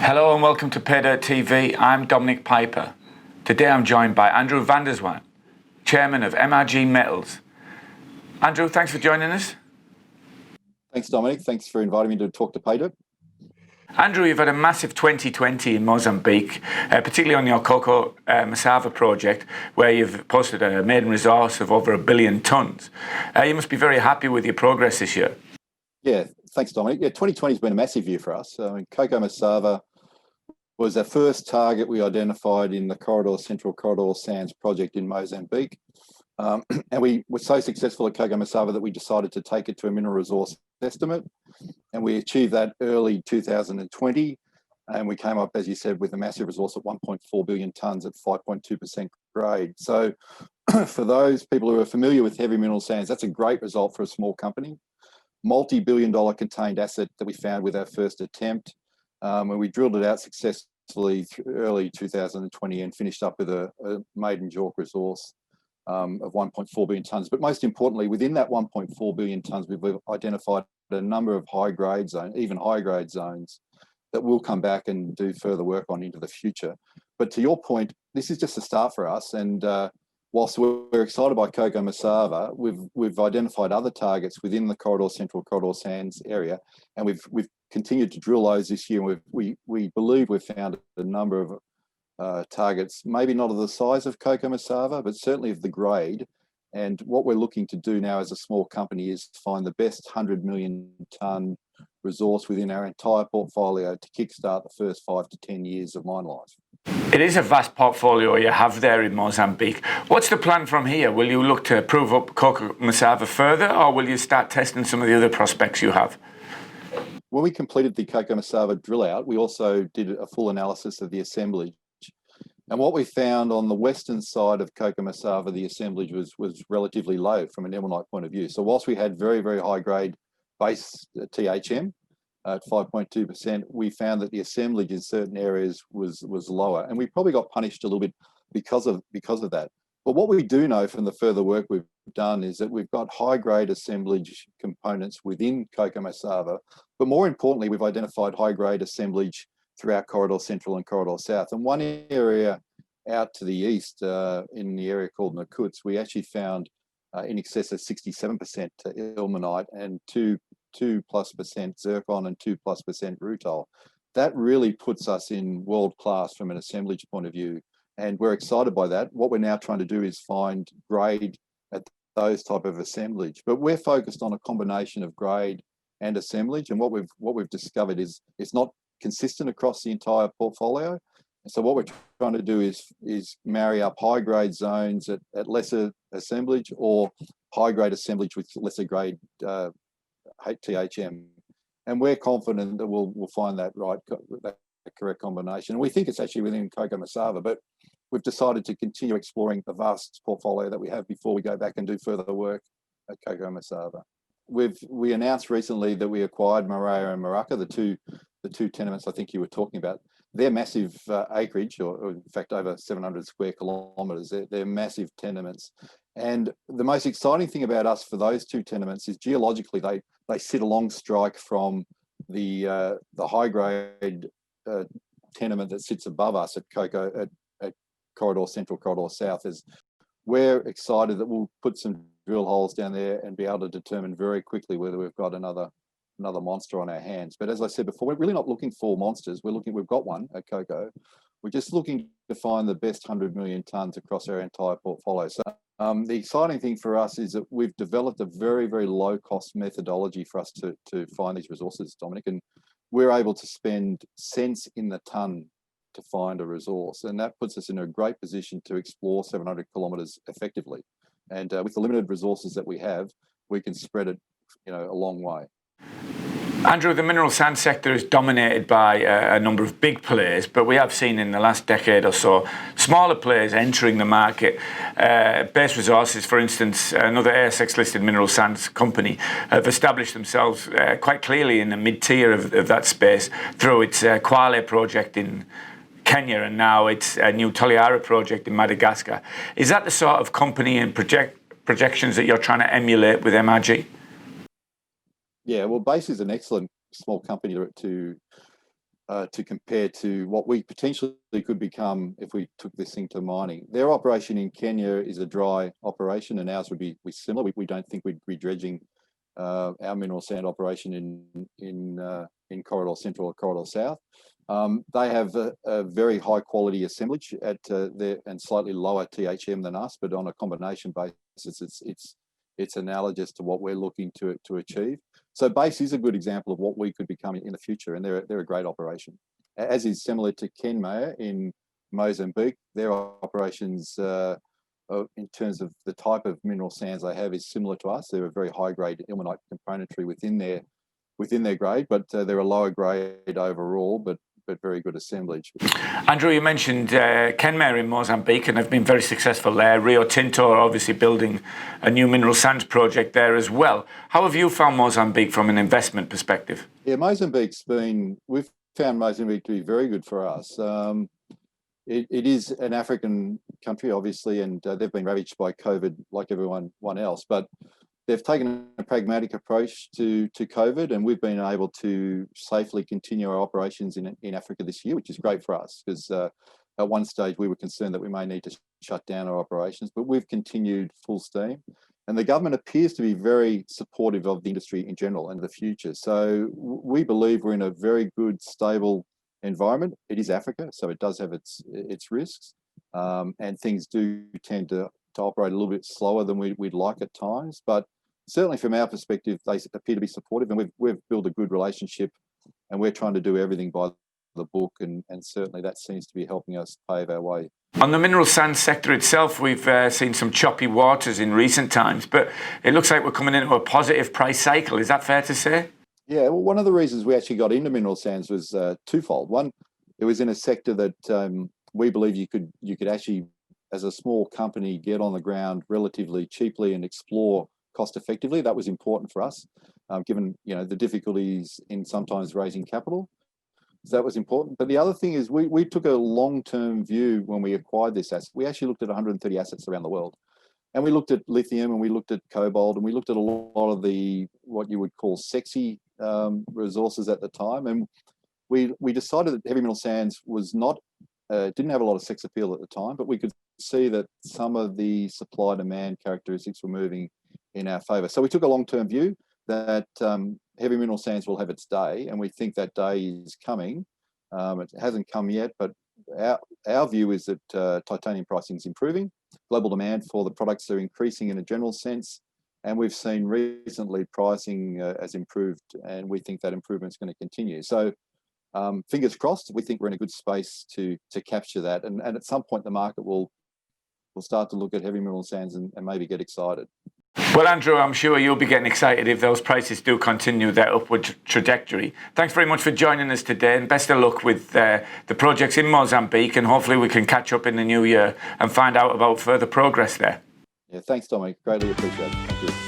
Hello and welcome to Paydirt TV. I'm Dominic Piper. Today I'm joined by Andrew van der Zwaan, Chairman of MRG Metals. Andrew, thanks for joining us. Thanks, Dominic. Thanks for inviting me to talk to Paydirt. Andrew, you've had a massive 2020 in Mozambique, particularly on your Coco Masava project, where you've posted a maiden resource of over 1 billion tonnes. You must be very happy with your progress this year. Yeah, thanks, Dominic. Yeah, 2020 has been a massive year for us. Coco Masava was our first target we identified in the Central Corridor Sands project in Mozambique. And we were so successful at Coco Masava that we decided to take it to a mineral resource estimate. And we achieved that early 2020. And we came up, as you said, with a massive resource of 1.4 billion tonnes at 5.2% grade. So for those people who are familiar with heavy mineral sands, that's a great result for a small company. Multi-billion-dollar contained asset that we found with our first attempt. And we drilled it out successfully through early 2020 and finished up with a maiden JORC resource of 1.4 billion tonnes. But most importantly, within that 1.4 billion tonnes, we've identified a number of high-grade zones, even high-grade zones, that we'll come back and do further work on into the future. But to your point, this is just a start for us. And whilst we're excited by Coco Masava, we've identified other targets within the Central Corridor Sands area, and we've continued to drill those this year. And we believe we've found a number of targets, maybe not of the size of Coco Masava, but certainly of the grade. And what we're looking to do now as a small company is find the best 100 million tonne resource within our entire portfolio to kickstart the first 5 to 10 years of mine life. It is a vast portfolio you have there in Mozambique. What's the plan from here? Will you look to prove up Coco Masava further, or will you start testing some of the other prospects you have? When we completed the Coco Masava drill out, we also did a full analysis of the assemblage. And what we found on the western side of Coco Masava, the assemblage was relatively low from an ilmenite point of view. So whilst we had very, very high grade base THM at 5.2%, we found that the assemblage in certain areas was lower. And we probably got punished a little bit because of that. But what we do know from the further work we've done is that we've got high grade assemblage components within Coco Masava. But more importantly, we've identified high grade assemblage throughout Corridor Central and Corridor South. And one area out to the east, in the area called Nakuts, we actually found in excess of 67% ilmenite and 2+% zircon and 2+% rutile. That really puts us in world class from an assemblage point of view. And we're excited by that. What we're now trying to do is find grade at those type of assemblage. But we're focused on a combination of grade and assemblage. And what we've discovered is it's not consistent across the entire portfolio. And so what we're trying to do is marry up high grade zones at lesser assemblage or high grade assemblage with lesser grade THM. And we're confident that we'll find that correct combination. And we think it's actually within Coco Masava, but we've decided to continue exploring the vast portfolio that we have before we go back and do further work at Coco Masava. We announced recently that we acquired Maria and Maraka, the two tenements I think you were talking about. They're massive acreage, or in fact over 700 square kilometres. They're massive tenements. And the most exciting thing about us for those two tenements is geologically they sit along strike from the high grade tenement that sits above us at Corridor Central, Corridor South. We're excited that we'll put some drill holes down there and be able to determine very quickly whether we've got another monster on our hands. But as I said before, we're really not looking for monsters. We've got one at Coco. We're just looking to find the best 100 million tonnes across our entire portfolio. So the exciting thing for us is that we've developed a very, very low cost methodology for us to find these resources, Dominic, and we're able to spend cents in the tonne to find a resource. And that puts us in a great position to explore 700 kilometres effectively. And with the limited resources that we have, we can spread it, a long way. Andrew, the mineral sand sector is dominated by a number of big players, but we have seen in the last decade or so smaller players entering the market. Base Resources, for instance, another ASX-listed mineral sands company, have established themselves quite clearly in the mid-tier of that space through its Kwale project in Kenya and now its new Toliara project in Madagascar. Is that the sort of company and projections that you're trying to emulate with MRG? Yeah, well, Base is an excellent small company to to compare to what we potentially could become if we took this thing to mining. Their operation in Kenya is a dry operation, and ours would be similar. We don't think we'd be dredging our mineral sand operation in Corridor Central or Corridor South. They have a very high quality assemblage at and slightly lower THM than us, but on a combination basis, it's analogous to what we're looking to achieve. So Base is a good example of what we could become in the future, and they're a great operation. As is similar to Kenmare in Mozambique, their operations in terms of the type of mineral sands they have is similar to us. They're a very high grade ilmenite componentry within their grade, but they're a lower grade overall, but very good assemblage. Andrew, you mentioned Kenmare in Mozambique, and have been very successful there. Rio Tinto are obviously building a new mineral sands project there as well. How have you found Mozambique from an investment perspective? Yeah, we've found Mozambique to be very good for us. It is an African country, obviously, and they've been ravaged by COVID like everyone else, but they've taken a pragmatic approach to COVID, and we've been able to safely continue our operations in Africa this year, which is great for us, because at one stage we were concerned that we may need to shut down our operations, but we've continued full steam. And the government appears to be very supportive of the industry in general and the future. So we believe we're in a very good, stable environment. It is Africa, so it does have its risks, and things do tend to operate a little bit slower than we'd like at times, but certainly from our perspective, they appear to be supportive, and we've built a good relationship, and we're trying to do everything by the book, and certainly that seems to be helping us pave our way. On the mineral sands sector itself, we've seen some choppy waters in recent times, but it looks like we're coming into a positive price cycle. Is that fair to say? Yeah, well, one of the reasons we actually got into mineral sands was twofold. One, it was in a sector that we believe you could actually, as a small company, get on the ground relatively cheaply and explore cost effectively. That was important for us, given the difficulties in sometimes raising capital. So that was important. But the other thing is we took a long-term view when we acquired this asset. We actually looked at 130 assets around the world. And we looked at lithium, and we looked at cobalt, and we looked at a lot of the what you would call sexy resources at the time. And we decided that heavy mineral sands was not didn't have a lot of sex appeal at the time, but we could see that some of the supply-demand characteristics were moving in our favour. So we took a long-term view that heavy mineral sands will have its day, and we think that day is coming. It hasn't come yet, but our view is that titanium pricing is improving. Global demand for the products are increasing in a general sense, and we've seen recently pricing has improved, and we think that improvement is going to continue. So fingers crossed, we think we're in a good space to capture that, and at some point the market will start to look at heavy mineral sands and maybe get excited. Well, Andrew, I'm sure you'll be getting excited if those prices do continue their upward trajectory. Thanks very much for joining us today, and best of luck with the projects in Mozambique, and hopefully we can catch up in the new year and find out about further progress there. Yeah, thanks, Dominic. Greatly appreciate it. Thank you.